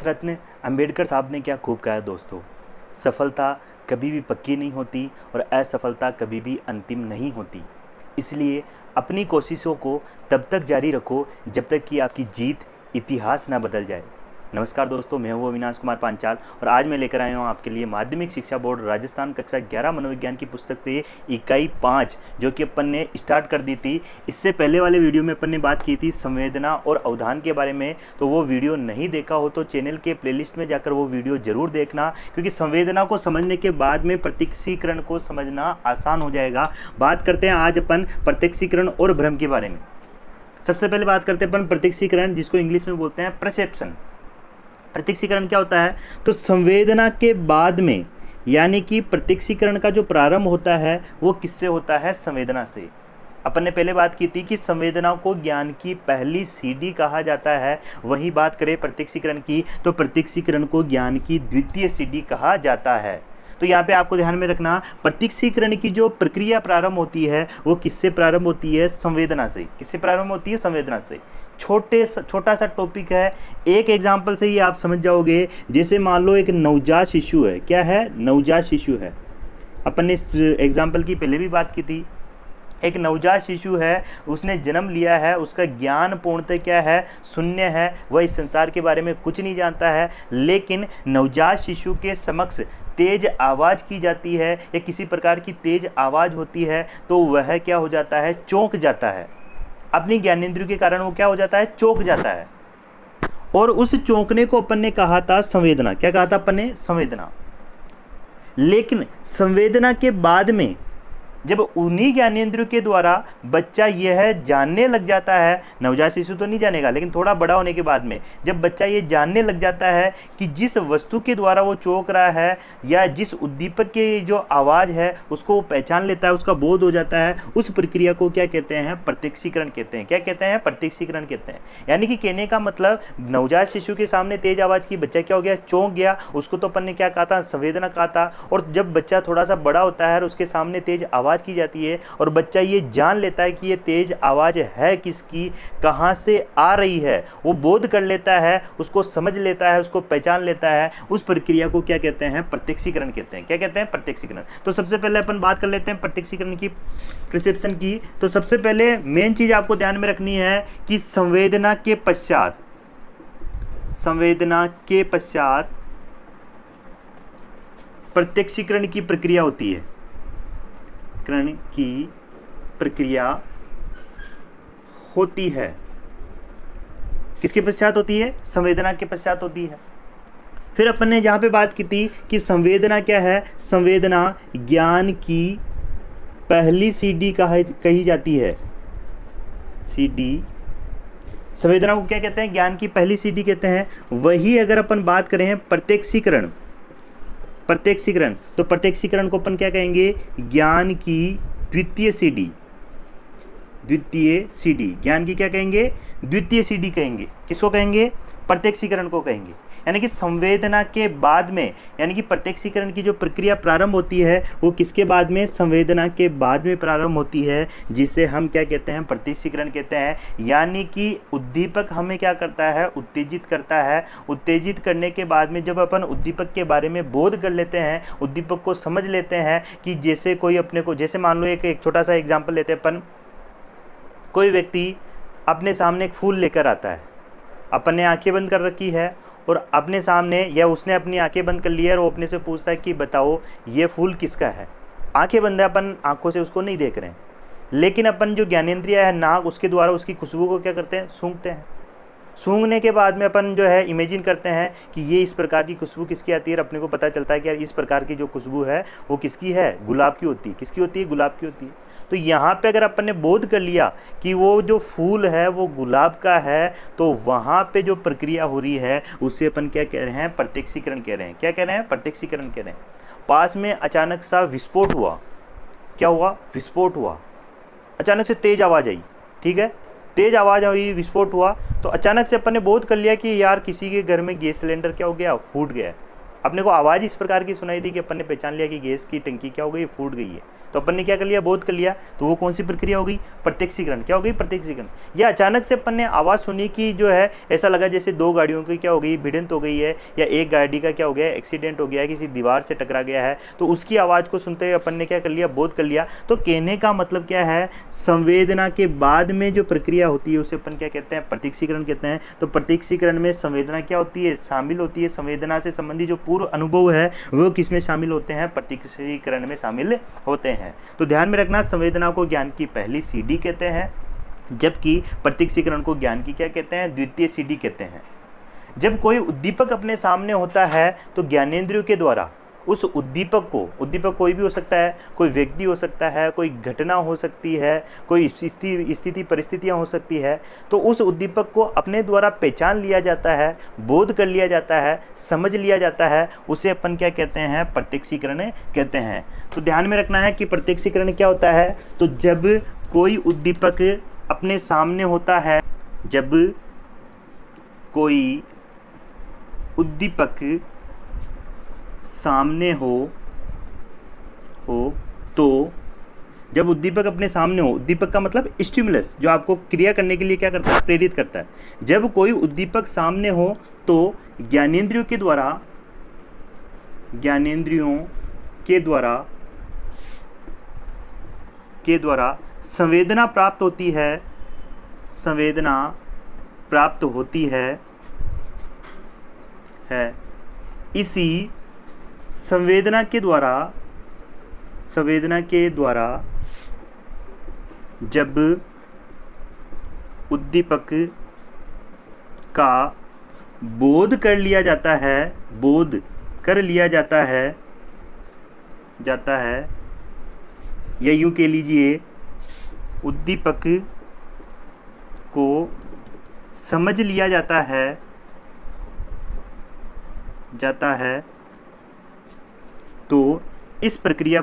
भारत रत्न अंबेडकर साहब ने क्या खूब कहा दोस्तों, सफलता कभी भी पक्की नहीं होती और असफलता कभी भी अंतिम नहीं होती। इसलिए अपनी कोशिशों को तब तक जारी रखो जब तक कि आपकी जीत इतिहास ना बदल जाए। नमस्कार दोस्तों, मैं हूँ अविनाश कुमार पांचाल और आज मैं लेकर आया हूँ आपके लिए माध्यमिक शिक्षा बोर्ड राजस्थान कक्षा 11 मनोविज्ञान की पुस्तक से इकाई 5 जो कि अपन ने स्टार्ट कर दी थी। इससे पहले वाले वीडियो में अपन ने बात की थी संवेदना और अवधान के बारे में, तो वो वीडियो नहीं देखा हो तो चैनल के प्लेलिस्ट में जाकर वो वीडियो ज़रूर देखना, क्योंकि संवेदना को समझने के बाद में प्रत्यक्षीकरण को समझना आसान हो जाएगा। बात करते हैं आज अपन प्रत्यक्षीकरण और भ्रम के बारे में। सबसे पहले बात करते हैं अपन प्रत्यक्षीकरण, जिसको इंग्लिश में बोलते हैं परसेप्शन। प्रत्यक्षीकरण क्या होता है? तो संवेदना के बाद में, यानी कि प्रत्यक्षीकरण का जो प्रारंभ होता है वो किससे होता है? संवेदना से। अपन ने पहले बात की थी कि संवेदना को ज्ञान की पहली सीढ़ी कहा जाता है। वही बात करें प्रत्यक्षीकरण की, तो प्रत्यक्षीकरण को ज्ञान की द्वितीय सीढ़ी कहा जाता है। तो यहाँ पे आपको ध्यान में रखना, प्रत्यक्षीकरण की जो प्रक्रिया प्रारंभ होती है वो किससे प्रारंभ होती है? संवेदना से। किससे प्रारंभ होती है? संवेदना से। छोटा सा टॉपिक है, एक एग्जाम्पल से ही आप समझ जाओगे। जैसे मान लो एक नवजात शिशु है। क्या है? नवजात शिशु है। अपन ने इस एग्जाम्पल की पहले भी बात की थी। एक नवजात शिशु है, उसने जन्म लिया है, उसका ज्ञान पूर्णतः क्या है? शून्य है। वह इस संसार के बारे में कुछ नहीं जानता है, लेकिन नवजात शिशु के समक्ष तेज आवाज़ की जाती है या किसी प्रकार की तेज आवाज़ होती है तो वह क्या हो जाता है? चौंक जाता है। अपनी ज्ञानेंद्रियों के कारण वो क्या हो जाता है? चौंक जाता है। और उस चौंकने को अपन ने कहा था संवेदना। क्या कहा था अपन ने? संवेदना। लेकिन संवेदना के बाद में जब उन्हीं ज्ञानेंद्रियों के द्वारा बच्चा यह जानने लग जाता है, नवजात शिशु तो नहीं जानेगा, लेकिन थोड़ा बड़ा होने के बाद में जब बच्चा ये जानने लग जाता है कि जिस वस्तु के द्वारा वो चौंक रहा है या जिस उद्दीपक की जो आवाज़ है उसको वो पहचान लेता है, उसका बोध हो जाता है, उस प्रक्रिया को क्या कहते हैं? प्रत्यक्षीकरण कहते हैं। क्या कहते हैं? प्रत्यक्षीकरण कहते हैं। यानी कि कहने का मतलब, नवजात शिशु के सामने तेज आवाज़ की, बच्चा क्या हो गया? चौंक गया। उसको तो अपन ने क्या कहा था? संवेदना कहा था। और जब बच्चा थोड़ा सा बड़ा होता है और उसके सामने तेज आवाज़ की जाती है और बच्चा ये जान लेता है कि ये तेज आवाज है किसकी, कहां से आ रही है, वो बोध कर लेता है, उसको समझ लेता है, उसको पहचान लेता है, उस प्रक्रिया को क्या कहते हैं? प्रत्यक्षीकरण कहते हैं। क्या कहते हैं? प्रत्यक्षीकरण। तो सबसे पहले अपन बात कर लेते हैं प्रत्यक्षीकरण की, परसेप्शन की। तो सबसे पहले मेन चीज आपको ध्यान में रखनी है कि संवेदना के पश्चात प्रत्यक्षीकरण की प्रक्रिया होती है। की प्रक्रिया होती है। किसके पश्चात होती है? संवेदना के पश्चात होती है। फिर अपन ने जहां पे बात की थी कि संवेदना क्या है? संवेदना ज्ञान की पहली सीढ़ी कही जाती है। सीढ़ी, संवेदना को क्या कहते हैं? ज्ञान की पहली सीढ़ी कहते हैं। वही अगर अपन बात करें प्रत्यक्षीकरण, तो प्रत्यक्षीकरण को अपन क्या कहेंगे? ज्ञान की द्वितीय सीढ़ी। ज्ञान की क्या कहेंगे? द्वितीय सीढ़ी कहेंगे। किसको कहेंगे? प्रत्यक्षीकरण को कहेंगे। यानी कि संवेदना के बाद में, यानी कि प्रत्यक्षीकरण की जो प्रक्रिया प्रारंभ होती है वो किसके बाद में? संवेदना के बाद में प्रारंभ होती है, जिसे हम क्या कहते हैं? प्रत्यक्षीकरण कहते हैं। यानी कि उद्दीपक हमें क्या करता है? उत्तेजित करता है। उत्तेजित करने के बाद में जब अपन उद्दीपक के बारे में बोध कर लेते हैं, उद्दीपक को समझ लेते हैं कि जैसे कोई अपने को, जैसे मान लो एक छोटा सा एग्जाम्पल लेते हैं अपन, कोई व्यक्ति अपने सामने एक फूल लेकर आता है, अपन ने आंखें बंद कर रखी है और अपने सामने, या उसने अपनी आंखें बंद कर ली है और वो अपने से पूछता है कि बताओ ये फूल किसका है। आंखें बंद है, अपन आंखों से उसको नहीं देख रहे हैं, लेकिन अपन जो ज्ञानेंद्रिय है नाक, उसके द्वारा उसकी खुशबू को क्या करते हैं? सूंघते हैं। सूंघने के बाद में अपन जो है इमेजिन करते हैं कि ये इस प्रकार की खुशबू किसकी आती है, और अपने को पता चलता है कि यार इस प्रकार की जो खुशबू है वो किसकी है? गुलाब की होती है। किसकी होती है? गुलाब की होती है। तो यहाँ पे अगर अपन ने बोध कर लिया कि वो जो फूल है वो गुलाब का है, तो वहाँ पे जो प्रक्रिया हो रही है उसे अपन क्या कह रहे हैं? प्रत्यक्षीकरण कह रहे हैं। क्या कह रहे हैं? प्रत्यक्षीकरण कह रहे हैं। पास में अचानक सा विस्फोट हुआ। क्या हुआ? विस्फोट हुआ। अचानक से तेज आवाज़ आई। ठीक है, तेज आवाज़ आई, विस्फोट हुआ, तो अचानक से अपन ने बोध कर लिया कि यार किसी के घर में गैस सिलेंडर क्या हो गया? फूट गया। अपने को आवाज़ इस प्रकार की सुनाई दी कि अपन ने पहचान लिया कि गैस की टंकी क्या हो गई, फूट गई है। तो अपन ने क्या कर लिया, बोध कर लिया। तो वो कौन सी प्रक्रिया हो गई, प्रत्यक्षीकरण। क्या हो गई, प्रत्यक्षीकरण। या अचानक से अपन ने आवाज़ सुनी कि जो है ऐसा लगा जैसे दो गाड़ियों की क्या हो गई, भिड़ंत हो गई है, या एक गाड़ी का क्या हो गया, एक्सीडेंट हो गया है, किसी दीवार से टकरा गया है। तो उसकी आवाज़ को सुनते हुए अपन ने क्या कर लिया, बोध कर लिया। तो कहने का मतलब क्या है, संवेदना के बाद में जो प्रक्रिया होती है उसे अपन क्या कहते हैं, प्रत्यक्षीकरण कहते हैं। तो प्रत्यक्षीकरण में संवेदना क्या होती है, शामिल होती है। संवेदना से संबंधित जो पूर्व अनुभव है वो किस में शामिल होते हैं, प्रत्यक्षीकरण में शामिल होते हैं। तो ध्यान में रखना, संवेदना को ज्ञान की पहली सीढ़ी कहते हैं, जबकि प्रत्यक्षीकरण को ज्ञान की क्या कहते हैं, द्वितीय सीढ़ी कहते हैं। जब कोई उद्दीपक अपने सामने होता है तो ज्ञानेंद्रियों के द्वारा उस उद्दीपक को, उद्दीपक कोई भी हो सकता है, कोई व्यक्ति हो सकता है, कोई घटना हो सकती है, कोई स्थिति परिस्थितियां हो सकती है, तो उस उद्दीपक को अपने द्वारा पहचान लिया जाता है, बोध कर लिया जाता है, समझ लिया जाता है। उसे अपन क्या कहते हैं, प्रत्यक्षीकरण कहते हैं। तो ध्यान में रखना है कि प्रत्यक्षीकरण क्या होता है, तो जब कोई उद्दीपक अपने सामने होता है, जब कोई उद्दीपक सामने हो तो जब उद्दीपक अपने सामने हो, उद्दीपक का मतलब स्टिमुलस, जो आपको क्रिया करने के लिए क्या करता है, प्रेरित करता है। जब कोई उद्दीपक सामने हो तो ज्ञानेंद्रियों के द्वारा संवेदना प्राप्त होती है, संवेदना प्राप्त होती है। इसी संवेदना के द्वारा जब उद्दीपक का बोध कर लिया जाता है, या यूं कह लीजिए उद्दीपक को समझ लिया जाता है, तो इस प्रक्रिया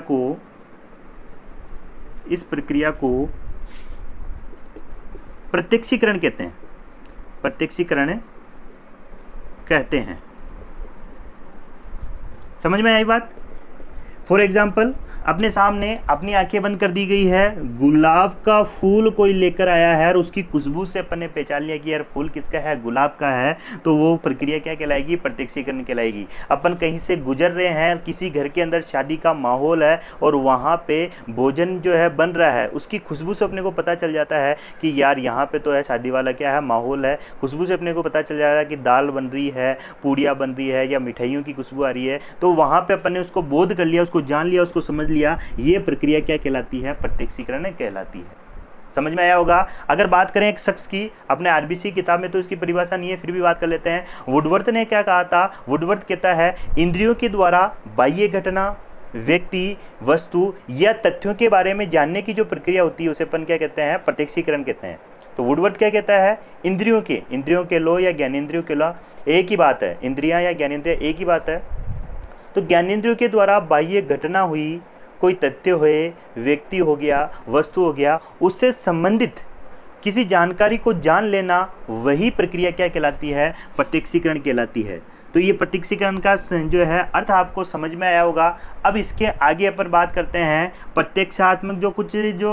को प्रत्यक्षीकरण कहते हैं। समझ में आई बात। फॉर एग्जाम्पल, अपने सामने अपनी आंखें बंद कर दी गई है, गुलाब का फूल कोई लेकर आया है और उसकी खुशबू से अपन ने पहचान लिया कि यार फूल किसका है, गुलाब का है। तो वो प्रक्रिया क्या कहलाएगी, प्रत्यक्षीकरण कहलाएगी। अपन कहीं से गुजर रहे हैं, किसी घर के अंदर शादी का माहौल है और वहाँ पे भोजन जो है बन रहा है, उसकी खुशबू से अपने को पता चल जाता है कि यार यहाँ पे तो है शादी वाला क्या है, माहौल है। खुशबू से अपने को पता चल जाता है कि दाल बन रही है, पूड़ियाँ बन रही है, या मिठाइयों की खुशबू आ रही है। तो वहाँ पे अपन ने उसको बोध कर लिया, उसको जान लिया, उसको समझ लिया। ये प्रक्रिया क्या कहलाती है, प्रत्यक्षीकरण कहलाती है। समझ में आया होगा। अगर बात करें एक शख्स की, अपने आरबीसी किताब में तो इसकी परिभाषा नहीं है, फिर भी बात कर लेते हैं। वुडवर्थ ने क्या कहा था, वुडवर्थ कहता है इंद्रियों के द्वारा बाह्य घटना, व्यक्ति, वस्तु या तथ्यों के बारे में जानने की जो प्रक्रिया होती है उसे अपन क्या कहते हैं, प्रत्यक्षीकरण कहते हैं। तो वुडवर्थ क्या कहता है, इंद्रियों के लो या ज्ञानेंद्रियों के लो एक ही बात है, इंद्रियां या ज्ञानेंद्रिय एक ही बात है। तो ज्ञानेंद्रियों के द्वारा बाह्य घटना हुई, कोई तथ्य हुए, व्यक्ति हो गया, वस्तु हो गया, उससे संबंधित किसी जानकारी को जान लेना, वही प्रक्रिया क्या कहलाती है, प्रत्यक्षीकरण कहलाती है। तो ये प्रत्यक्षीकरण का जो है अर्थ आपको समझ में आया होगा। अब इसके आगे अपन बात करते हैं प्रत्यक्षात्मक जो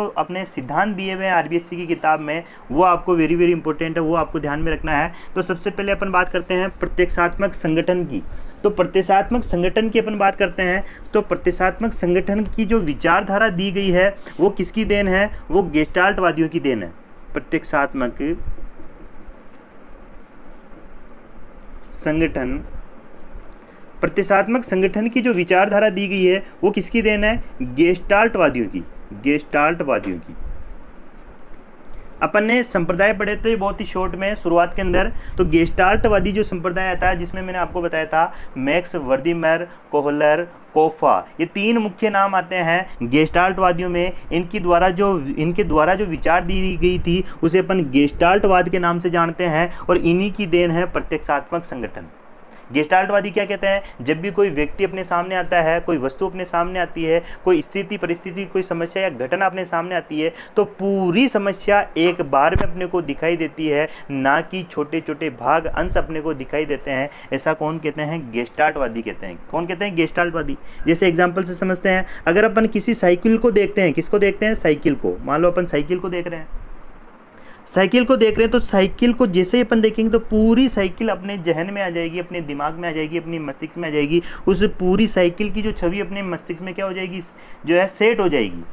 अपने सिद्धांत दिए हुए हैं आरबीएससी की किताब में, वो आपको वेरी वेरी इंपॉर्टेंट है, वो आपको ध्यान में रखना है। तो सबसे पहले अपन बात करते हैं प्रत्यक्षात्मक संगठन की। तो प्रत्यक्षात्मक संगठन की अपन बात करते हैं, तो प्रत्यक्षात्मक संगठन की जो विचारधारा दी गई है वो किसकी देन है, वो गेस्टाल्टवादियों की देन है। प्रत्यक्षात्मक संगठन की जो विचारधारा दी गई है वो किसकी देन है, गेस्टाल्टवादियों की। अपन ने संप्रदाय पढ़े थे बहुत ही शॉर्ट में शुरुआत के अंदर। तो गेस्टाल्टवादी जो संप्रदाय आता है, जिसमें मैंने आपको बताया था मैक्स वर्दीमर, कोहलर, कोफा, ये तीन मुख्य नाम आते हैं गेस्टाल्टवादियों में। इनके द्वारा जो विचार दी गई थी उसे अपन गेस्टाल्टवाद के नाम से जानते हैं, और इन्हीं की देन है प्रत्यक्षात्मक संगठन। गेस्टाल्टवादी क्या कहते हैं, जब भी कोई व्यक्ति अपने सामने आता है, कोई वस्तु अपने सामने आती है, कोई स्थिति परिस्थिति, कोई समस्या या घटना अपने सामने आती है, तो पूरी समस्या एक बार में अपने को दिखाई देती है, ना कि छोटे छोटे भाग अंश अपने को दिखाई देते हैं। ऐसा कौन कहते हैं, गेस्टाल्टवादी कहते हैं। कौन कहते हैं, गेस्टाल्टवादी। जैसे एग्जाम्पल से समझते हैं, अगर अपन किसी साइकिल को देखते हैं, किसको देखते हैं, साइकिल को, मान लो अपन साइकिल को देख रहे हैं, साइकिल को देख रहे हैं, तो साइकिल को जैसे ही अपन देखेंगे तो पूरी साइकिल अपने जहन में आ जाएगी, अपने दिमाग में आ जाएगी, अपनी मस्तिष्क में आ जाएगी। उस पूरी साइकिल की जो छवि अपने मस्तिष्क में क्या हो जाएगी, जो है सेट हो जाएगी,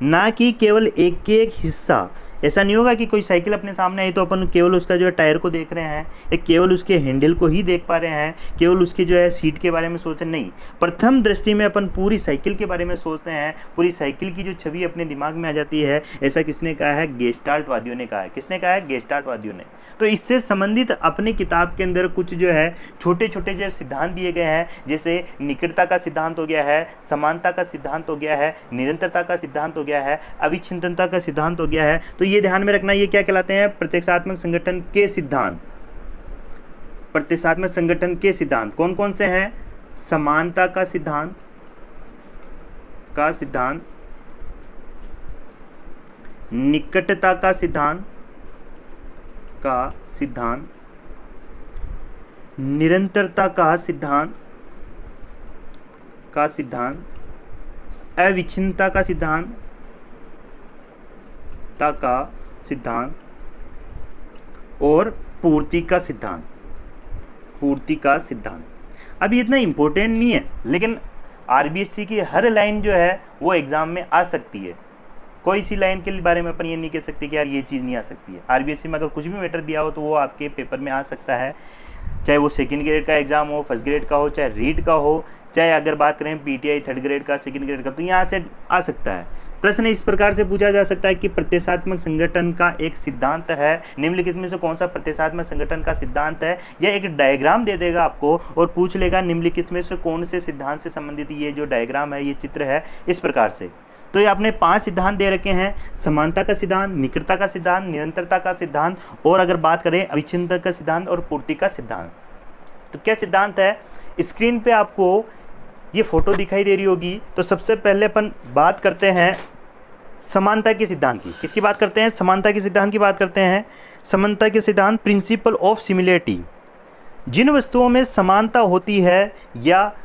ना कि केवल एक एक हिस्सा। ऐसा नहीं होगा कि कोई साइकिल अपने सामने आई तो अपन केवल उसका जो है टायर को देख रहे हैं, या केवल उसके हैंडल को ही देख पा रहे हैं, केवल उसके जो है सीट के बारे में सोच रहे, नहीं। प्रथम दृष्टि में अपन पूरी साइकिल के बारे में सोचते हैं, पूरी साइकिल की जो छवि अपने दिमाग में आ जाती है। ऐसा किसने कहा है, गेस्टाल्टवादियों ने कहा है। किसने कहा है, गेस्टाल्टवादियों ने। तो इससे संबंधित अपनी किताब के अंदर कुछ जो है छोटे छोटे जो सिद्धांत दिए गए हैं, जैसे निकटता का सिद्धांत हो गया है, समानता का सिद्धांत हो गया है, निरंतरता का सिद्धांत हो गया है, अविच्छिन्नता का सिद्धांत हो गया है। तो ये ध्यान में रखना, ये क्या कहलाते हैं, प्रत्यक्षात्मक संगठन के सिद्धांत। प्रत्यक्षात्मक संगठन के सिद्धांत कौन कौन से हैं, समानता का सिद्धांत, निकटता का सिद्धांत, निरंतरता का सिद्धांत, अविच्छिन्नता का सिद्धांत और पूर्ति का सिद्धांत। अब ये इतना इम्पोर्टेंट नहीं है, लेकिन आरबीएससी की हर लाइन जो है वो एग्जाम में आ सकती है। कोई सी लाइन के बारे में अपन ये नहीं कह सकते कि यार ये चीज़ नहीं आ सकती है। आरबीएससी में अगर कुछ भी मैटर दिया हो तो वो आपके पेपर में आ सकता है, चाहे वो सेकंड ग्रेड का एग्जाम हो, फर्स्ट ग्रेड का हो, चाहे रीड का हो, चाहे अगर बात करें पीटीआई थर्ड ग्रेड का, सेकंड ग्रेड का, तो यहाँ से आ सकता है। प्रश्न इस प्रकार से पूछा जा सकता है कि प्रत्यक्षात्मक संगठन का एक सिद्धांत है, निम्नलिखित में से कौन सा प्रत्यक्षात्मक संगठन का सिद्धांत है। या एक डायग्राम दे देगा आपको और पूछ लेगा निम्नलिखित में से कौन से सिद्धांत से संबंधित ये जो डायग्राम है, ये चित्र है, इस प्रकार से। तो ये आपने 5 सिद्धांत दे रखे हैं, समानता का सिद्धांत, निकटता का सिद्धांत, निरंतरता का सिद्धांत, और अगर बात करें अविच्छिन्नता का सिद्धांत और पूर्ति का सिद्धांत। तो क्या सिद्धांत है, स्क्रीन पे आपको ये फोटो दिखाई दे रही होगी। तो सबसे पहले अपन बात करते हैं समानता के सिद्धांत की। किसकी बात करते हैं, समानता के सिद्धांत की बात करते हैं। समानता के सिद्धांत, प्रिंसिपल ऑफ सिमिलरिटी। जिन वस्तुओं में समानता होती है या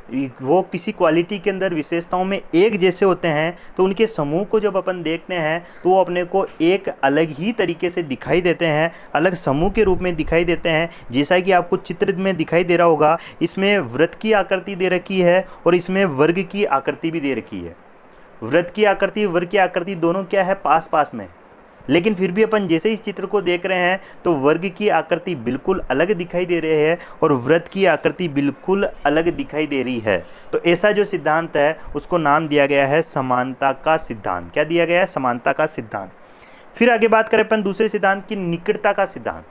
वो किसी क्वालिटी के अंदर विशेषताओं में एक जैसे होते हैं, तो उनके समूह को जब अपन देखते हैं तो वो अपने को एक अलग ही तरीके से दिखाई देते हैं, अलग समूह के रूप में दिखाई देते हैं। जैसा कि आपको चित्र में दिखाई दे रहा होगा, इसमें वृत्त की आकृति दे रखी है और इसमें वर्ग की आकृति भी दे रखी है। वृत्त की आकृति, वर्ग की आकृति दोनों क्या है, पास पास में, लेकिन फिर भी अपन जैसे इस चित्र को देख रहे हैं तो वर्ग की आकृति बिल्कुल अलग दिखाई दे रही है और वृत्त की आकृति बिल्कुल अलग दिखाई दे रही है। तो ऐसा जो सिद्धांत है उसको नाम दिया गया है समानता का सिद्धांत। क्या दिया गया है, समानता का सिद्धांत। फिर आगे बात करें अपन दूसरे सिद्धांत की, निकटता का सिद्धांत।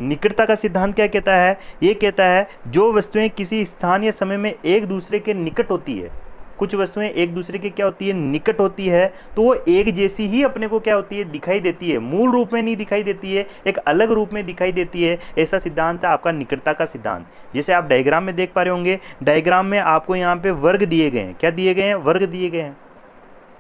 निकटता का सिद्धांत क्या कहता है, ये कहता है जो वस्तुएं किसी स्थान या समय में एक दूसरे के निकट होती है, कुछ वस्तुएं एक दूसरे के क्या होती है, निकट होती है, तो वो एक जैसी ही अपने को क्या होती है, दिखाई देती है। मूल रूप में नहीं दिखाई देती है, एक अलग रूप में दिखाई देती है। ऐसा सिद्धांत है आपका निकटता का सिद्धांत। जैसे आप डायग्राम में देख पा रहे होंगे, डायग्राम में आपको यहाँ पे वर्ग दिए गए हैं। क्या दिए गए हैं, वर्ग दिए गए हैं।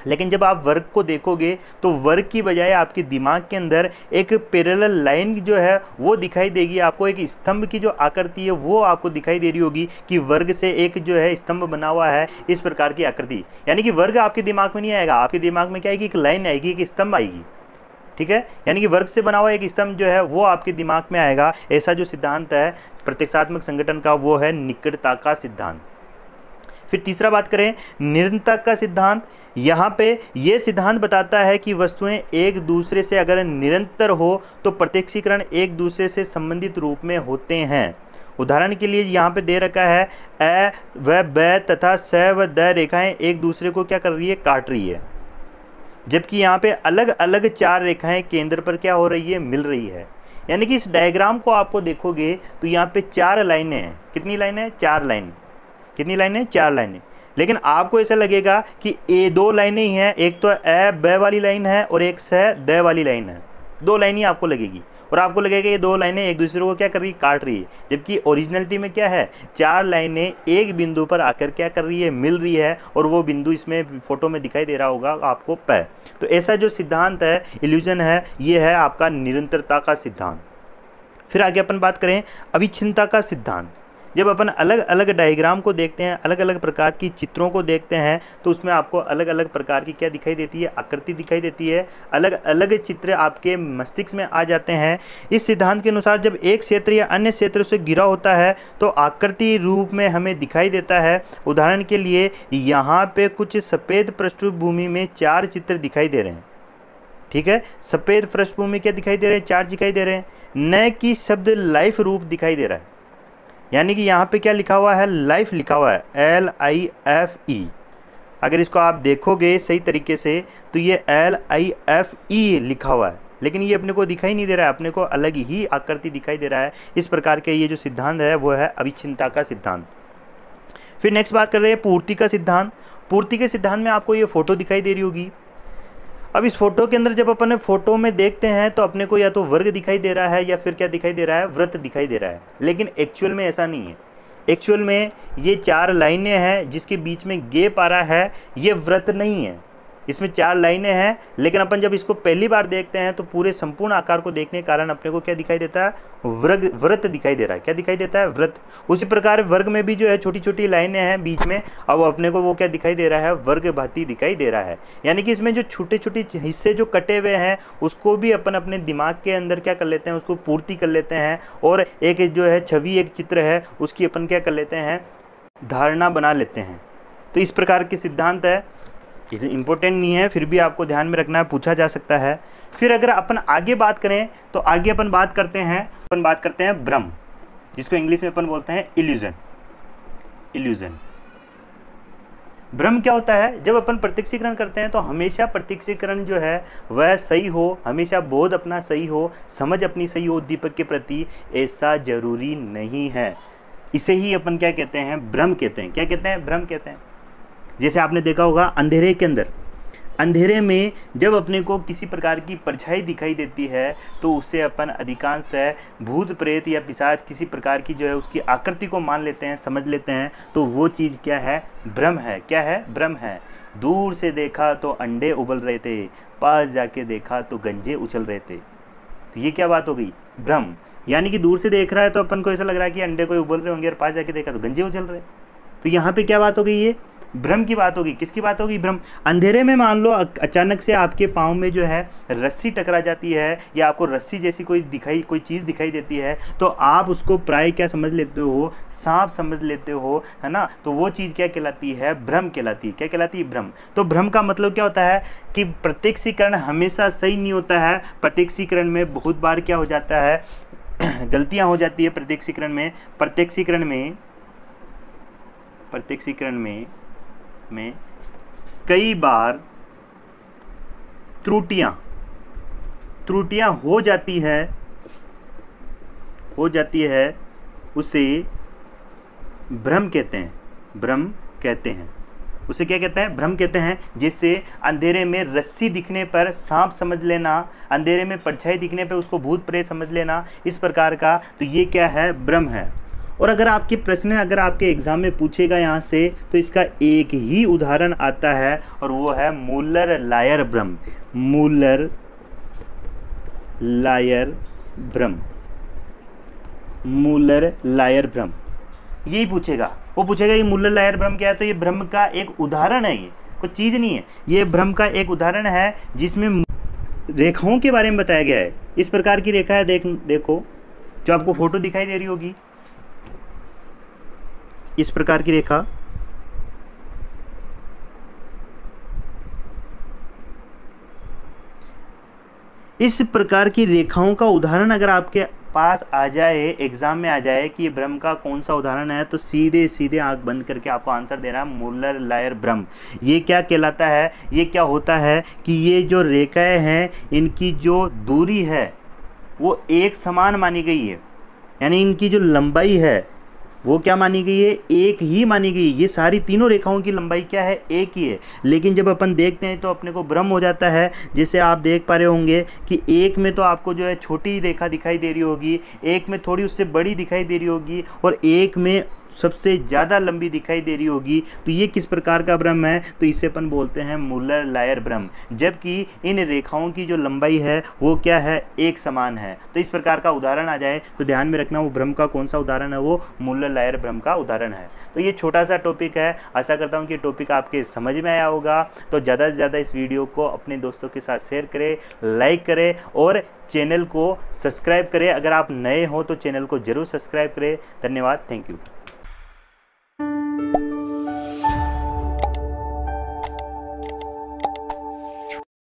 लेकिन जब आप वर्ग को देखोगे तो वर्ग की बजाय आपके दिमाग के अंदर एक पैरेलल लाइन जो है वो दिखाई देगी आपको। एक स्तंभ की जो आकृति है वो आपको दिखाई दे रही होगी कि वर्ग से एक जो है स्तंभ बना हुआ है, इस प्रकार की आकृति। यानी कि वर्ग आपके दिमाग में नहीं आएगा, आपके दिमाग में क्या आएगी, एक लाइन आएगी, एक स्तंभ आएगी। ठीक है, यानी कि वर्ग से बना हुआ एक स्तंभ जो है वो आपके दिमाग में आएगा। ऐसा जो सिद्धांत है प्रत्यक्षात्मक संगठन का, वो है निकटता का सिद्धांत। फिर तीसरा बात करें, निरंतरता का सिद्धांत। यहाँ पे ये सिद्धांत बताता है कि वस्तुएं एक दूसरे से अगर निरंतर हो तो प्रत्यक्षीकरण एक दूसरे से संबंधित रूप में होते हैं। उदाहरण के लिए यहाँ पे दे रखा है अ व ब तथा स व द रेखाएं एक दूसरे को क्या कर रही है, काट रही है, जबकि यहाँ पे अलग अलग 4 रेखाएं केंद्र पर क्या हो रही है, मिल रही है। यानी कि इस डायग्राम को आपको देखोगे तो यहाँ पे 4 लाइनें हैं। कितनी लाइनें हैं, 4 लाइनें। कितनी लाइनें, 4 लाइनें। लेकिन आपको ऐसा लगेगा कि ये 2 लाइनें ही हैं, एक तो अ ब वाली लाइन है और एक स द वाली लाइन है। 2 लाइन ही आपको लगेगी। और आपको लगेगा ये दो लाइनें एक दूसरे को क्या कर रही है, काट रही है, जबकि ओरिजिनलिटी में क्या है, चार लाइनें एक बिंदु पर आकर क्या कर रही है, मिल रही है, और वो बिंदु इसमें फोटो में दिखाई दे रहा होगा आपको P। तो ऐसा जो सिद्धांत है, इल्यूजन है, ये है आपका निरंतरता का सिद्धांत। फिर आगे अपन बात करें अविच्छिन्नता का सिद्धांत। जब अपन अलग अलग डायग्राम को देखते हैं, अलग अलग प्रकार की चित्रों को देखते हैं, तो उसमें आपको अलग अलग प्रकार की क्या दिखाई देती है, आकृति दिखाई देती है, अलग अलग चित्र आपके मस्तिष्क में आ जाते हैं। इस सिद्धांत के अनुसार जब एक क्षेत्र या अन्य क्षेत्र से घिरा होता है तो आकृति रूप में हमें दिखाई देता है। उदाहरण के लिए यहाँ पे कुछ सफ़ेद पृष्ठभूमि में चार चित्र दिखाई दे रहे हैं, ठीक है, सफ़ेद पृष्ठभूमि क्या दिखाई दे रहे हैं, चार दिखाई दे रहे हैं, न कि शब्द लाइफ रूप दिखाई दे रहा है। यानी कि यहाँ पे क्या लिखा हुआ है, लाइफ लिखा हुआ है, LIFE। अगर इसको आप देखोगे सही तरीके से तो ये LIFE लिखा हुआ है, लेकिन ये अपने को दिखाई नहीं दे रहा है, अपने को अलग ही आकृति दिखाई दे रहा है। इस प्रकार के ये जो सिद्धांत है वो है अविच्छिन्नता का सिद्धांत। फिर नेक्स्ट बात कर रहे हैं पूर्ति का सिद्धांत। पूर्ति के सिद्धांत में आपको ये फोटो दिखाई दे रही होगी। अब इस फोटो के अंदर जब अपन फोटो में देखते हैं तो अपने को या तो वर्ग दिखाई दे रहा है या फिर क्या दिखाई दे रहा है, वृत्त दिखाई दे रहा है, लेकिन एक्चुअल में ऐसा नहीं है। एक्चुअल में ये चार लाइनें हैं जिसके बीच में गैप आ रहा है, ये वृत्त नहीं है। इसमें चार लाइनें हैं, लेकिन अपन जब इसको पहली बार देखते हैं तो पूरे संपूर्ण आकार को देखने के कारण अपने को क्या दिखाई देता है, वृत्त दिखाई दे रहा है। क्या दिखाई देता है, वृत्त। उसी प्रकार वर्ग में भी जो है छोटी छोटी लाइनें हैं बीच में, अब अपने को वो क्या दिखाई दे रहा है, वर्ग भाती दिखाई दे रहा है। यानी कि इसमें जो छोटे छोटे हिस्से जो कटे हुए हैं उसको भी अपन अपने दिमाग के अंदर क्या कर लेते हैं, उसको पूर्ति कर लेते हैं, और एक जो है छवि, एक चित्र है, उसकी अपन क्या कर लेते हैं, धारणा बना लेते हैं। तो इस प्रकार के सिद्धांत है, ये इम्पोर्टेंट नहीं है, फिर भी आपको ध्यान में रखना है, पूछा जा सकता है। फिर अगर अपन आगे बात करें तो आगे अपन बात करते हैं भ्रम, जिसको इंग्लिश में अपन बोलते हैं इल्यूजन। भ्रम क्या होता है, जब अपन प्रत्यक्षीकरण करते हैं तो हमेशा प्रत्यक्षीकरण जो है वह सही हो, हमेशा बोध अपना सही हो, समझ अपनी सही हो उद्दीपक के प्रति, ऐसा जरूरी नहीं है। इसे ही अपन क्या कहते हैं, भ्रम कहते हैं। क्या कहते हैं, भ्रम कहते हैं। जैसे आपने देखा होगा अंधेरे के अंदर, अंधेरे में जब अपने को किसी प्रकार की परछाई दिखाई देती है तो उसे अपन अधिकांशतः भूत प्रेत या पिशाच किसी प्रकार की जो है उसकी आकृति को मान लेते हैं, समझ लेते हैं, तो वो चीज़ क्या है, भ्रम है। क्या है, भ्रम है। दूर से देखा तो अंडे उबल रहे थे, पास जाके देखा तो गंजे उछल रहे थे। तो ये क्या बात हो गई, भ्रम। यानी कि दूर से देख रहा है तो अपन को ऐसा लग रहा है कि अंडे कोई उबल रहे होंगे, और पास जाके देखा तो गंजे उछल रहे। तो यहाँ पे क्या बात हो गई, ये भ्रम की बात होगी। किसकी बात होगी, भ्रम। अंधेरे में मान लो अचानक से आपके पाँव में जो है रस्सी टकरा जाती है, या आपको रस्सी जैसी कोई चीज़ दिखाई देती है, तो आप उसको प्राय क्या समझ लेते हो, सांप समझ लेते हो, है ना। तो वो चीज़ क्या कहलाती है, भ्रम कहलाती है। क्या कहलाती है, भ्रम। तो भ्रम का मतलब क्या होता है कि प्रत्यक्षीकरण हमेशा सही नहीं होता है। प्रत्यक्षीकरण में बहुत बार क्या हो जाता है, गलतियाँ हो जाती है। प्रत्यक्षीकरण में कई बार त्रुटियां हो जाती है, उसे भ्रम कहते हैं। उसे क्या कहते हैं, भ्रम कहते हैं। जिससे अंधेरे में रस्सी दिखने पर सांप समझ लेना, अंधेरे में परछाई दिखने पर उसको भूत प्रेत समझ लेना, इस प्रकार का, तो ये क्या है, भ्रम है। और अगर आपके प्रश्न अगर आपके एग्जाम में पूछेगा यहाँ से, तो इसका एक ही उदाहरण आता है, और वो है मूलर लायर भ्रम। मूलर लायर भ्रम यही पूछेगा। वो पूछेगा कि मूलर लायर भ्रम क्या है, तो ये भ्रम का एक उदाहरण है, ये कोई चीज़ नहीं है, ये भ्रम का एक उदाहरण है जिसमें रेखाओं के बारे में बताया गया है। इस प्रकार की रेखा है, देखो जो आपको फोटो दिखाई दे रही होगी, इस प्रकार की रेखा, इस प्रकार की रेखाओं का उदाहरण अगर आपके पास आ जाए, एग्जाम में आ जाए कि ये भ्रम का कौन सा उदाहरण है, तो सीधे सीधे आंख बंद करके आपको आंसर देना है, मूलर लायर भ्रम। ये क्या कहलाता है, ये क्या होता है कि ये जो रेखाएं हैं इनकी जो दूरी है वो एक समान मानी गई है। यानी इनकी जो लंबाई है वो क्या मानी गई है, एक ही मानी गई। ये सारी तीनों रेखाओं की लंबाई क्या है, एक ही है। लेकिन जब अपन देखते हैं तो अपने को भ्रम हो जाता है। जैसे आप देख पा रहे होंगे कि एक में तो आपको जो है छोटी रेखा दिखाई दे रही होगी, एक में थोड़ी उससे बड़ी दिखाई दे रही होगी, और एक में सबसे ज़्यादा लंबी दिखाई दे रही होगी। तो ये किस प्रकार का भ्रम है, तो इसे अपन बोलते हैं मुलर लायर भ्रम। जबकि इन रेखाओं की जो लंबाई है वो क्या है, एक समान है। तो इस प्रकार का उदाहरण आ जाए तो ध्यान में रखना वो भ्रम का कौन सा उदाहरण है, वो मुलर लायर भ्रम का उदाहरण है। तो ये छोटा सा टॉपिक है, आशा करता हूँ कि टॉपिक आपके समझ में आया होगा। तो ज़्यादा से ज़्यादा इस वीडियो को अपने दोस्तों के साथ शेयर करें, लाइक करें और चैनल को सब्सक्राइब करें। अगर आप नए हो तो चैनल को ज़रूर सब्सक्राइब करें। धन्यवाद, थैंक यू।